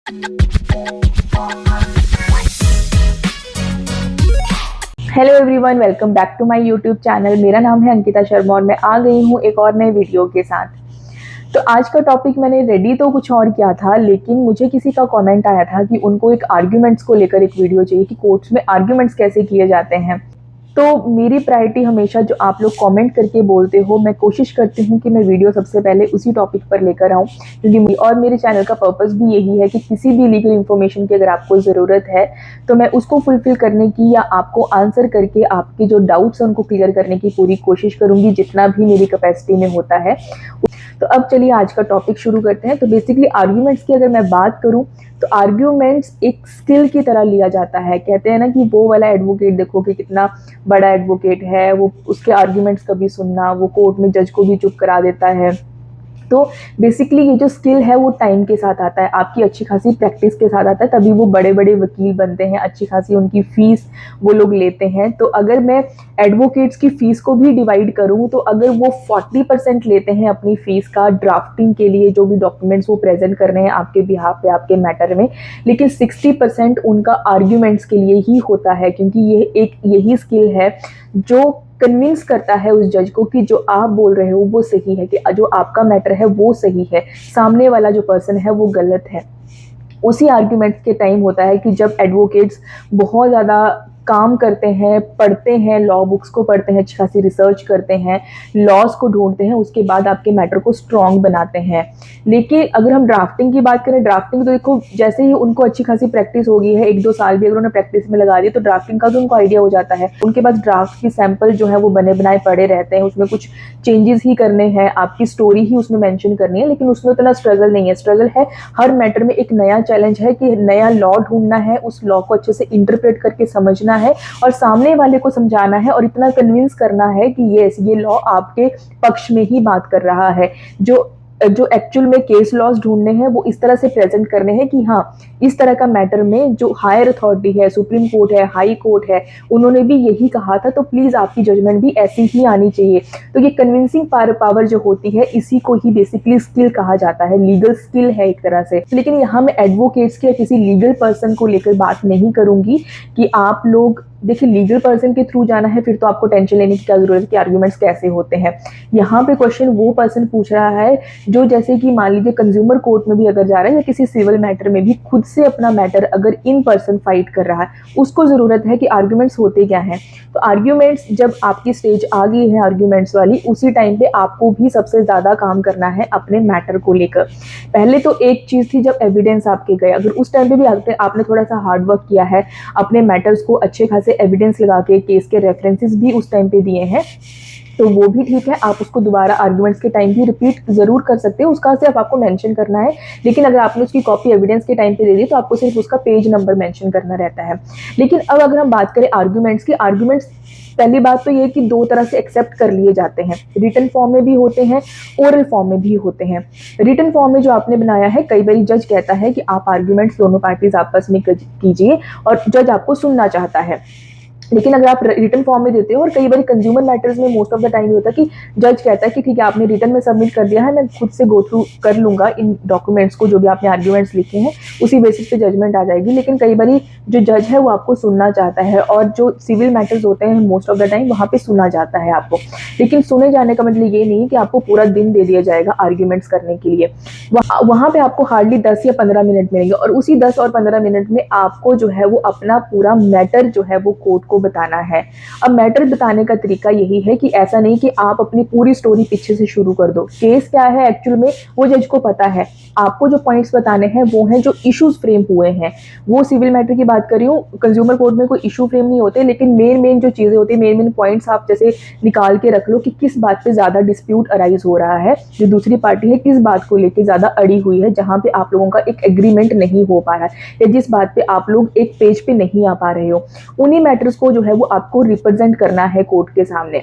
Hello everyone, welcome back to my YouTube channel. मेरा नाम है अंकिता शर्मा और मैं आ गई हूँ एक और नए वीडियो के साथ। तो आज का टॉपिक मैंने रेडी तो कुछ और किया था, लेकिन मुझे किसी का कमेंट आया था कि उनको एक आर्ग्यूमेंट्स को लेकर एक वीडियो चाहिए कि कोर्ट्स में आर्ग्यूमेंट्स कैसे किए जाते हैं। तो मेरी प्रायोरिटी हमेशा जो आप लोग कमेंट करके बोलते हो, मैं कोशिश करती हूँ कि मैं वीडियो सबसे पहले उसी टॉपिक पर लेकर आऊँ, क्योंकि और मेरे चैनल का पर्पस भी यही है कि किसी भी लीगल इन्फॉर्मेशन की अगर आपको ज़रूरत है तो मैं उसको फुलफिल करने की या आपको आंसर करके आपके जो डाउट्स हैं उनको क्लियर करने की पूरी कोशिश करूँगी, जितना भी मेरी कैपेसिटी में होता है। तो अब चलिए आज का टॉपिक शुरू करते हैं। तो बेसिकली आर्ग्यूमेंट्स की अगर मैं बात करूं तो आर्ग्यूमेंट्स एक स्किल की तरह लिया जाता है। कहते हैं ना कि वो वाला एडवोकेट देखो कि कितना बड़ा एडवोकेट है, वो उसके आर्ग्यूमेंट्स कभी सुनना, वो कोर्ट में जज को भी चुप करा देता है। तो बेसिकली ये जो स्किल है वो टाइम के साथ आता है, आपकी अच्छी खासी प्रैक्टिस के साथ आता है, तभी वो बड़े बड़े वकील बनते हैं, अच्छी खासी उनकी फीस वो लोग लेते हैं। तो अगर मैं एडवोकेट्स की फीस को भी डिवाइड करूँ तो अगर वो 40% लेते हैं अपनी फीस का ड्राफ्टिंग के लिए, जो भी डॉक्यूमेंट्स वो प्रेजेंट कर रहे हैं आपके बिहाफ पे आपके मैटर में, लेकिन 60% उनका आर्ग्यूमेंट्स के लिए ही होता है, क्योंकि ये एक यही स्किल है जो कन्विंस करता है उस जज को कि जो आप बोल रहे हो वो सही है, कि जो आपका मैटर है वो सही है, सामने वाला जो पर्सन है वो गलत है। उसी आर्ग्यूमेंट के टाइम होता है कि जब एडवोकेट्स बहुत ज़्यादा काम करते हैं, पढ़ते हैं, लॉ बुक्स को पढ़ते हैं, अच्छी खासी रिसर्च करते हैं, लॉज को ढूंढते हैं, उसके बाद आपके मैटर को स्ट्रॉन्ग बनाते हैं। लेकिन अगर हम ड्राफ्टिंग की बात करें, ड्राफ्टिंग तो देखो जैसे ही उनको अच्छी खासी प्रैक्टिस हो गई है, 1-2 साल भी अगर उन्होंने प्रैक्टिस में लगा दी तो ड्राफ्टिंग का तो उनको आइडिया हो जाता है। उनके पास ड्राफ्ट की सैंपल जो है वो बने बनाए पड़े रहते हैं, उसमें कुछ चेंजेस ही करने हैं, आपकी स्टोरी ही उसमें मेंशन करनी है, लेकिन उसमें उतना स्ट्रगल नहीं है। स्ट्रगल है हर मैटर में, एक नया चैलेंज है कि नया लॉ ढूंढना है, उस लॉ को अच्छे से इंटरप्रेट करके समझना है और सामने वाले को समझाना है और इतना कन्विंस करना है कि ये लॉ आपके पक्ष में ही बात कर रहा है। जो जो एक्चुअल में केस लॉज ढूंढने हैं वो इस तरह से प्रेजेंट करने हैं कि हाँ, इस तरह का मैटर में जो हायर अथॉरिटी है, सुप्रीम कोर्ट है, हाई कोर्ट है, उन्होंने भी यही कहा था, तो प्लीज आपकी जजमेंट भी ऐसी ही आनी चाहिए। तो ये कन्विंसिंग पावर जो होती है, इसी को ही बेसिकली स्किल कहा जाता है, लीगल स्किल है एक तरह से। लेकिन यहाँ मैं एडवोकेट्स के या किसी लीगल पर्सन को लेकर बात नहीं करूंगी कि आप लोग देखिए लीगल पर्सन के थ्रू जाना है फिर तो आपको टेंशन लेने की क्या जरूरत है कि आर्ग्यूमेंट्स कैसे होते हैं। यहाँ पे क्वेश्चन वो पर्सन पूछ रहा है जो जैसे कि मान लीजिए कंज्यूमर कोर्ट में भी अगर जा रहा है या किसी सिविल मैटर में भी खुद से अपना मैटर अगर इन पर्सन फाइट कर रहा है, उसको जरूरत है कि आर्ग्यूमेंट्स होते क्या हैं। तो आर्ग्यूमेंट्स जब आपकी स्टेज आ गई है आर्ग्यूमेंट्स वाली, उसी टाइम पे आपको भी सबसे ज्यादा काम करना है अपने मैटर को लेकर। पहले तो एक चीज थी जब एविडेंस आपके गए, अगर उस टाइम पे भी आपने थोड़ा सा हार्ड वर्क किया है, अपने मैटर्स को अच्छे खासे एविडेंस लगा के केस के रेफरेंसेस भी उस टाइम पे दिए हैं, तो वो भी ठीक है, आप उसको दोबारा आर्ग्यूमेंट्स के टाइम भी रिपीट जरूर कर सकते हो, उसका सिर्फ आपको मेंशन करना है। लेकिन अगर आपने उसकी कॉपी एविडेंस के टाइम पे दे दी तो आपको सिर्फ उसका पेज नंबर मेंशन करना रहता है। लेकिन अब अगर हम बात करें आर्ग्यूमेंट्स की, आर्ग्यूमेंट्स पहली बात तो ये कि दो तरह से एक्सेप्ट कर लिए जाते हैं, रिटन फॉर्म में भी होते हैं, ओरल फॉर्म में भी होते हैं। रिटन फॉर्म में जो आपने बनाया है, कई बार जज कहता है कि आप आर्ग्यूमेंट्स दोनों पार्टीज आपस में कीजिए और जज आपको सुनना चाहता है। लेकिन अगर आप रिटन फॉर्म में देते हो, और कई बार कंज्यूमर मैटर्स में मोस्ट ऑफ द टाइम ये होता है कि जज कहता है कि ठीक है आपने रिटन में सबमिट कर दिया है, मैं खुद से गो थ्रू कर लूंगा इन डॉक्यूमेंट्स को, जो भी आपने आर्ग्यूमेंट्स लिखे हैं उसी बेसिस पे जजमेंट आ जाएगी। लेकिन कई बार जो जज है वो आपको सुनना चाहता है, और जो सिविल मैटर्स होते हैं मोस्ट ऑफ द टाइम वहाँ पे सुना जाता है आपको। लेकिन सुने जाने का मतलब ये नहीं कि आपको पूरा दिन दे दिया जाएगा आर्ग्यूमेंट्स करने के लिए। वहाँ पे आपको हार्डली 10 या 15 मिनट मिलेंगे, और उसी 10 और 15 मिनट में आपको जो है वो अपना पूरा मैटर जो है वो कोर्ट को बताना है। अब मैटर बताने का तरीका यही है कि ऐसा नहीं कि आप अपनी पूरी स्टोरी पीछे से शुरू कर दो। केस क्या है एक्चुअल में वो जज को पता है, आपको जो पॉइंट्स बताने हैं वो हैं जो इश्यूज फ्रेम हुए हैं। वो सिविल मैटर की बात कर रही हूँ, कंज्यूमर कोर्ट में कोई इशू फ्रेम नहीं होते, लेकिन मेन जो चीजें होती है, मेन पॉइंट्स आप जैसे निकाल के रख लो कि किस बात पे ज्यादा डिस्प्यूट अराइज हो रहा है, जो दूसरी पार्टी है किस बात को लेकर ज्यादा अड़ी हुई है, जहां पे आप लोगों का एक एग्रीमेंट नहीं हो पा रहा है, या जिस बात पे आप लोग एक पेज पे नहीं आ पा रहे हो, उन्हीं मैटर्स को जो है वो आपको रिप्रेजेंट करना है कोर्ट के सामने।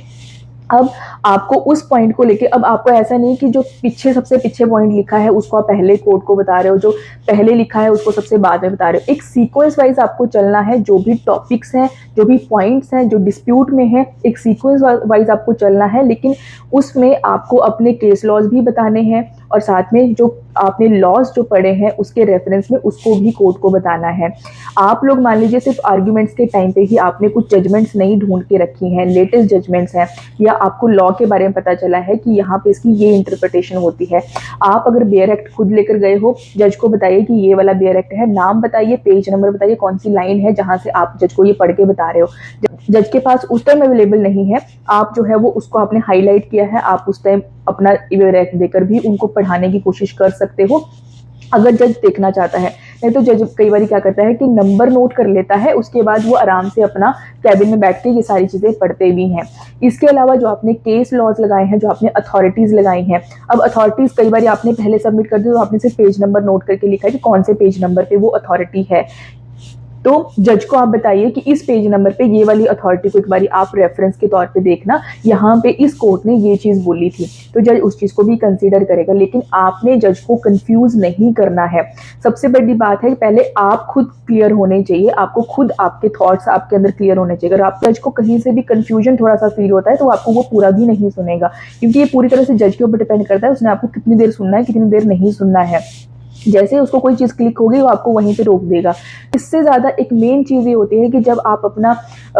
अब आपको उस पॉइंट को लेके, अब आपको ऐसा नहीं कि जो पीछे सबसे पीछे पॉइंट लिखा है उसको आप पहले कोर्ट को बता रहे हो, जो पहले लिखा है उसको सबसे बाद में बता रहे हो। एक सीक्वेंस वाइज आपको चलना है, जो भी टॉपिक्स हैं, जो भी पॉइंट्स हैं जो डिस्प्यूट में है, एक सीक्वेंस वाइज आपको चलना है। लेकिन उसमें आपको अपने केस लॉज भी बताने हैं और साथ में जो आपने लॉज जो पढ़े हैं उसके रेफरेंस में उसको भी कोर्ट को बताना है। आप लोग मान लीजिए सिर्फ आर्ग्यूमेंट्स के टाइम पे ही आपने कुछ जजमेंट्स नहीं ढूंढ के रखी हैं, लेटेस्ट जजमेंट्स हैं, या आपको लॉ के बारे में पता चला है कि यहाँ पे इसकी ये इंटरप्रिटेशन होती है, आप अगर बेयर एक्ट खुद लेकर गए हो, जज को बताइए कि ये वाला बेयर एक्ट है, नाम बताइए, पेज नंबर बताइए, कौन सी लाइन है जहाँ से आप जज को ये पढ़ के बता रहे हो। जज के पास उस टाइम अवेलेबल नहीं है, आप जो है वो उसको आपने हाईलाइट किया है, आप उस टाइम अपना बेयर एक्ट देकर भी उनको पढ़ाने की कोशिश कर सकते हो अगर जज देखना चाहता है। नहीं तो जज कई बार क्या करता है कि नंबर नोट कर लेता है, उसके बाद वो आराम से अपना कैबिन में बैठ के ये सारी चीज़ें पढ़ते भी हैं। इसके अलावा जो आपने केस लॉज लगाए हैं, जो आपने अथॉरिटीज़ लगाई हैं, अब अथॉरिटीज़ कई बार आपने पहले सबमिट कर दी तो आपने सिर्फ पेज नंबर नोट करके लिखा है कि कौन से पेज नंबर पे वो अथॉरिटी है। तो जज को आप बताइए कि इस पेज नंबर पे ये वाली अथॉरिटी को एक बारी आप रेफरेंस के तौर पे देखना, यहाँ पे इस कोर्ट ने ये चीज़ बोली थी, तो जज उस चीज़ को भी कंसीडर करेगा। लेकिन आपने जज को कंफ्यूज नहीं करना है। सबसे बड़ी बात है, पहले आप खुद क्लियर होने चाहिए, आपको खुद आपके थॉट्स आपके अंदर क्लियर होने चाहिए। अगर आप जज को कहीं से भी कंफ्यूजन थोड़ा सा फील होता है तो आपको वो पूरा भी नहीं सुनेगा, क्योंकि ये पूरी तरह से जज के ऊपर डिपेंड करता है, उसने आपको कितनी देर सुनना है, कितनी देर नहीं सुनना है। जैसे उसको कोई चीज़ क्लिक होगी वो आपको वहीं पे रोक देगा। इससे ज़्यादा एक मेन चीज़ ये होती है कि जब आप अपना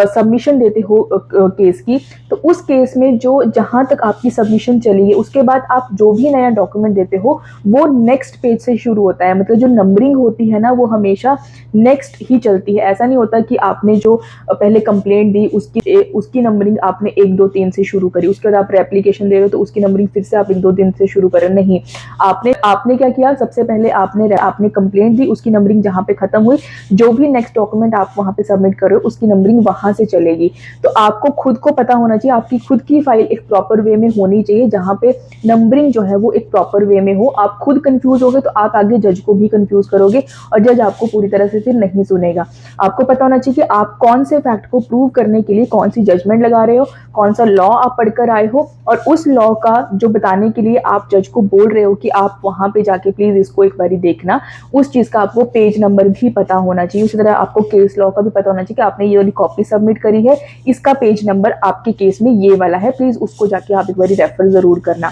सबमिशन देते हो केस की, तो उस केस में जो जहाँ तक आपकी सबमिशन चली है उसके बाद आप जो भी नया डॉक्यूमेंट देते हो वो नेक्स्ट पेज से शुरू होता है। मतलब जो नंबरिंग होती है ना वो हमेशा नेक्स्ट ही चलती है। ऐसा नहीं होता कि आपने जो पहले कंप्लेंट दी उसकी नंबरिंग आपने 1 2 3 से शुरू करी, उसके बाद आप एप्लीकेशन दे रहे हो तो उसकी नंबरिंग फिर से आप 1 2 दिन से शुरू करें। नहीं, आपने क्या किया, सबसे पहले आपने कंप्लेंट दी, उसकी नंबरिंग जहाँ पे खत्म हुई, जो भी नेक्स्ट डॉक्यूमेंट आप वहाँ पे सबमिट कर रहे हो उसकी नंबरिंग वहाँ से चलेगी। तो आपको खुद को पता होना चाहिए, आपकी खुद की फाइल एक प्रॉपर वे में होनी चाहिए जहाँ पे नंबरिंग जो है वो एक प्रॉपर वे में हो। आप खुद कंफ्यूज होगे तो आप आगे जज को भी कंफ्यूज करोगे और जज आपको पूरी तरह से फिर नहीं सुनेगा। आपको पता होना चाहिए कि आप कौन से फैक्ट को प्रूव करने के लिए कौन सी जजमेंट लगा रहे हो, कौन सा लॉ आप पढ़कर आए हो, और उस लॉ का जो बताने के लिए आप जज को बोल रहे हो कि आप वहां पे जाके प्लीज इसको एक बारी देखना, उस चीज का आपको पेज नंबर भी पता होना चाहिए। उसी तरह आपको केस लॉ का भी पता होना चाहिए कि आपने ये वाली कॉपी सबमिट करी है, इसका पेज नंबर आपके केस में ये वाला है, प्लीज उसको जाके आप एक बारी रेफर जरूर करना।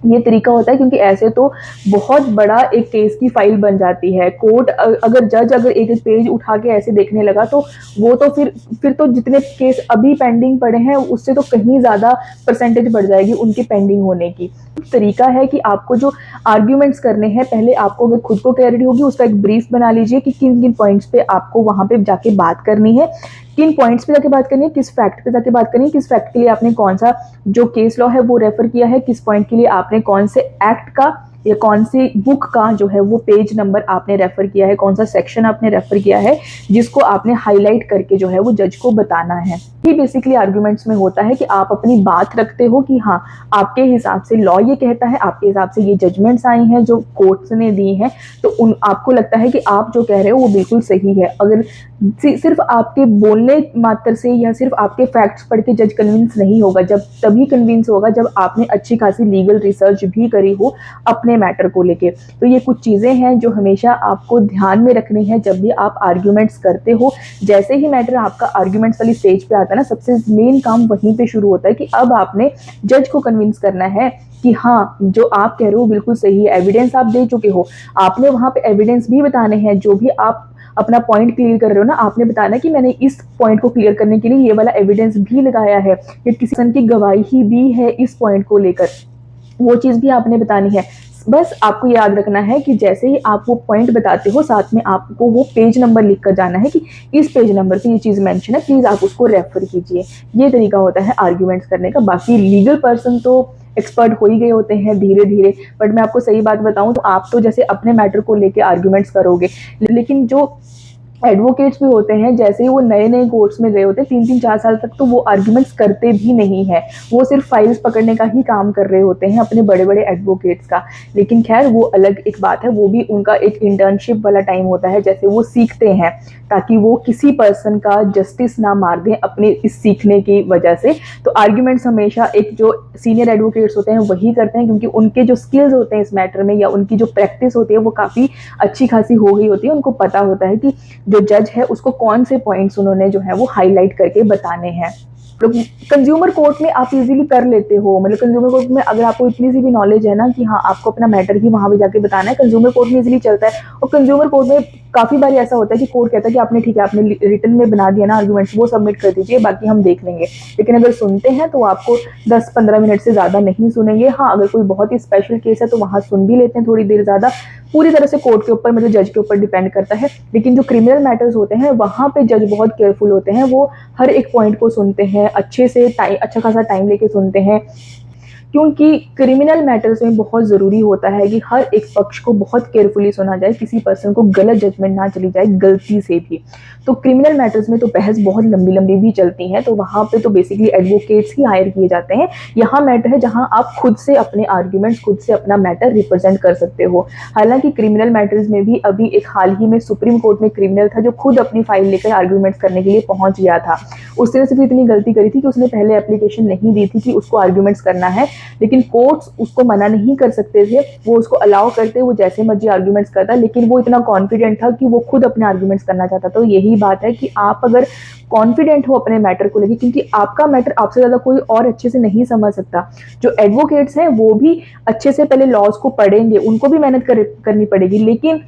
ये तरीका होता है, क्योंकि ऐसे तो बहुत बड़ा एक केस की फाइल बन जाती है। कोर्ट अगर जज अगर एक पेज उठा के ऐसे देखने लगा तो वो तो फिर तो जितने केस अभी पेंडिंग पड़े हैं उससे तो कहीं ज़्यादा परसेंटेज बढ़ जाएगी उनके पेंडिंग होने की। तरीका है कि आपको जो आर्ग्यूमेंट्स करने हैं, पहले आपको अगर खुद को क्लैरिटी होगी उसका एक ब्रीफ बना लीजिए कि किन किन पॉइंट्स पे आपको वहां पे जाके बात करनी है, किन पॉइंट्स पे जाके बात करनी है, किस फैक्ट पे जाके बात करनी है, किस फैक्ट के लिए आपने कौन सा जो केस लॉ है वो रेफर किया है, किस पॉइंट के लिए आपने कौन से एक्ट का या कौन सी बुक का जो है वो पेज नंबर आपने रेफर किया है, कौन सा सेक्शन आपने रेफर किया है, जिसको आपने हाईलाइट करके जो है वो जज को बताना है। ये बेसिकली आर्ग्यूमेंट्स में होता है कि आप अपनी बात रखते हो कि हाँ आपके हिसाब से लॉ ये कहता है, आपके हिसाब से ये जजमेंट्स आई हैं जो कोर्ट्स ने दी हैं, तो आपको लगता है कि आप जो कह रहे हो वो बिल्कुल सही है। अगर सिर्फ आपके बोलने मात्र से या सिर्फ आपके फैक्ट्स पढ़ के जज कन्विंस नहीं होगा, जब तभी कन्विंस होगा जब आपने अच्छी खासी लीगल रिसर्च भी करी हो अपने मैटर को लेके। तो ये कुछ चीज़ें हैं जो हमेशा आपको ध्यान में रखनी है जब भी आप आर्ग्यूमेंट्स करते हो। जैसे ही मैटर आपका आर्ग्यूमेंट्स वाली स्टेज पे आता है ना, सबसे मेन काम वहीं पे शुरू होता है कि अब आपने जज को कन्विंस करना है कि हाँ जो आप कह रहे हो बिल्कुल सही है। एविडेंस आप दे चुके हो, आपने वहां पे एविडेंस भी बताने हैं, जो भी आप अपना पॉइंट क्लियर कर रहे हो ना, आपने बताना कि मैंने इस पॉइंट को क्लियर करने के लिए ये वाला एविडेंस भी लगाया है, या किसी की गवाही भी है इस पॉइंट को लेकर, वो चीज़ भी आपने बतानी है। बस आपको याद रखना है कि जैसे ही आप वो पॉइंट बताते हो साथ में आपको वो पेज नंबर लिख कर जाना है कि इस पेज नंबर पे ये चीज़ मेंशन है, प्लीज़ आप उसको रेफर कीजिए। ये तरीका होता है आर्ग्यूमेंट्स करने का। बाकी लीगल पर्सन तो एक्सपर्ट हो ही गए होते हैं धीरे धीरे, बट मैं आपको सही बात बताऊं तो आप तो जैसे अपने मैटर को लेके आर्ग्यूमेंट्स करोगे, लेकिन जो एडवोकेट्स भी होते हैं जैसे ही वो नए नए कोर्ट्स में गए होते हैं 3-4 साल तक, तो वो आर्ग्यूमेंट्स करते भी नहीं है, वो सिर्फ फाइल्स पकड़ने का ही काम कर रहे होते हैं अपने बड़े बड़े एडवोकेट्स का। लेकिन खैर वो अलग एक बात है, वो भी उनका एक इंटर्नशिप वाला टाइम होता है, जैसे वो सीखते हैं ताकि वो किसी पर्सन का जस्टिस ना मार दें अपने इस सीखने की वजह से। तो आर्ग्यूमेंट्स हमेशा एक जो सीनियर एडवोकेट्स होते हैं वही करते हैं, क्योंकि उनके जो स्किल्स होते हैं इस मैटर में या उनकी जो प्रैक्टिस होती है वो काफ़ी अच्छी खासी हो गई होती है। उनको पता होता है कि जो जज है उसको कौन से पॉइंट्स उन्होंने जो है वो हाईलाइट करके बताने हैं। कंज्यूमर कोर्ट में आप इजीली कर लेते हो, मतलब कंज्यूमर कोर्ट में अगर आपको इतनी सी भी नॉलेज है ना कि हाँ आपको अपना मैटर ही वहां पे जाके बताना है, कंज्यूमर कोर्ट में इजीली चलता है। और कंज्यूमर कोर्ट में काफी बार ऐसा होता है कि कोर्ट कहता है कि आपने ठीक है, आपने रिटर्न में बना दिया ना आर्गूमेंट्स, वो सबमिट कर दीजिए, बाकी हम देख लेंगे। लेकिन अगर सुनते हैं तो आपको 10-15 मिनट से ज्यादा नहीं सुनेंगे। हाँ, अगर कोई बहुत ही स्पेशल केस है तो वहां सुन भी लेते हैं थोड़ी देर ज्यादा। पूरी तरह से कोर्ट के ऊपर, मतलब जज के ऊपर डिपेंड करता है। लेकिन जो क्रिमिनल मैटर्स होते हैं वहां पे जज बहुत केयरफुल होते हैं, वो हर एक पॉइंट को सुनते हैं अच्छे से, अच्छा खासा टाइम लेके सुनते हैं। क्योंकि क्रिमिनल मैटर्स में बहुत ज़रूरी होता है कि हर एक पक्ष को बहुत केयरफुली सुना जाए, किसी पर्सन को गलत जजमेंट ना चली जाए गलती से भी। तो क्रिमिनल मैटर्स में तो बहस बहुत लंबी लंबी भी चलती है, तो वहाँ पे तो बेसिकली एडवोकेट्स ही हायर किए जाते हैं। यहाँ मैटर है जहाँ आप खुद से अपने आर्ग्यूमेंट्स, खुद से अपना मैटर रिप्रेजेंट कर सकते हो। हालांकि क्रिमिनल मैटर्स में भी अभी एक हाल ही में सुप्रीम कोर्ट में क्रिमिनल था जो खुद अपनी फाइल लेकर आर्ग्यूमेंट्स करने के लिए पहुंच गया था। उसने सिर्फ इतनी गलती करी थी कि उसने पहले एप्लीकेशन नहीं दी थी कि उसको आर्ग्यूमेंट्स करना है, लेकिन कोर्ट्स उसको मना नहीं कर सकते थे, वो उसको अलाउ करते, वो जैसे मर्जी आर्ग्यूमेंट्स करता, लेकिन वो इतना कॉन्फिडेंट था कि वो खुद अपने आर्ग्यूमेंट्स करना चाहता। तो यही बात है कि आप अगर कॉन्फिडेंट हो अपने मैटर को लेकर, क्योंकि आपका मैटर आपसे ज्यादा कोई और अच्छे से नहीं समझ सकता। जो एडवोकेट्स हैं वो भी अच्छे से पहले लॉज को पढ़ेंगे, उनको भी मेहनत करनी पड़ेगी, लेकिन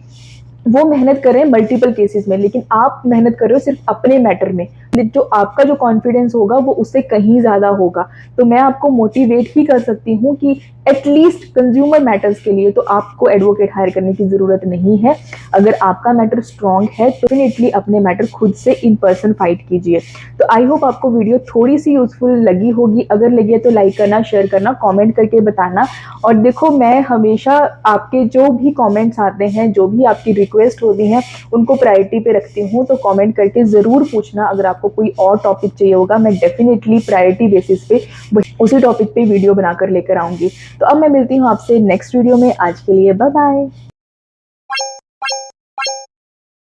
वो मेहनत कर रहे हैं मल्टीपल केसेस में, लेकिन आप मेहनत कर रहे हो सिर्फ अपने मैटर में। जो आपका जो कॉन्फिडेंस होगा वो उससे कहीं ज्यादा होगा। तो मैं आपको मोटिवेट ही कर सकती हूँ कि एटलीस्ट कंज्यूमर मैटर्स के लिए तो आपको एडवोकेट हायर करने की जरूरत नहीं है। अगर आपका मैटर स्ट्रांग है तो डेफिनेटली अपने मैटर खुद से इन पर्सन फाइट कीजिए। तो आई होप आपको वीडियो थोड़ी सी यूजफुल लगी होगी। अगर लगी है तो लाइक करना, शेयर करना, कॉमेंट करके बताना। और देखो, मैं हमेशा आपके जो भी कॉमेंट्स आते हैं, जो भी आपकी रिक्वेस्ट होती हैं, उनको प्रायोरिटी पे रखती हूँ। तो कॉमेंट करके जरूर पूछना। अगर आपको कोई और टॉपिक चाहिए होगा, मैं डेफिनेटली प्रायोरिटी बेसिस पे उसी टॉपिक पे वीडियो बनाकर लेकर आऊंगी। तो अब मैं मिलती हूँ आपसे नेक्स्ट वीडियो में। आज के लिए बाय बाय।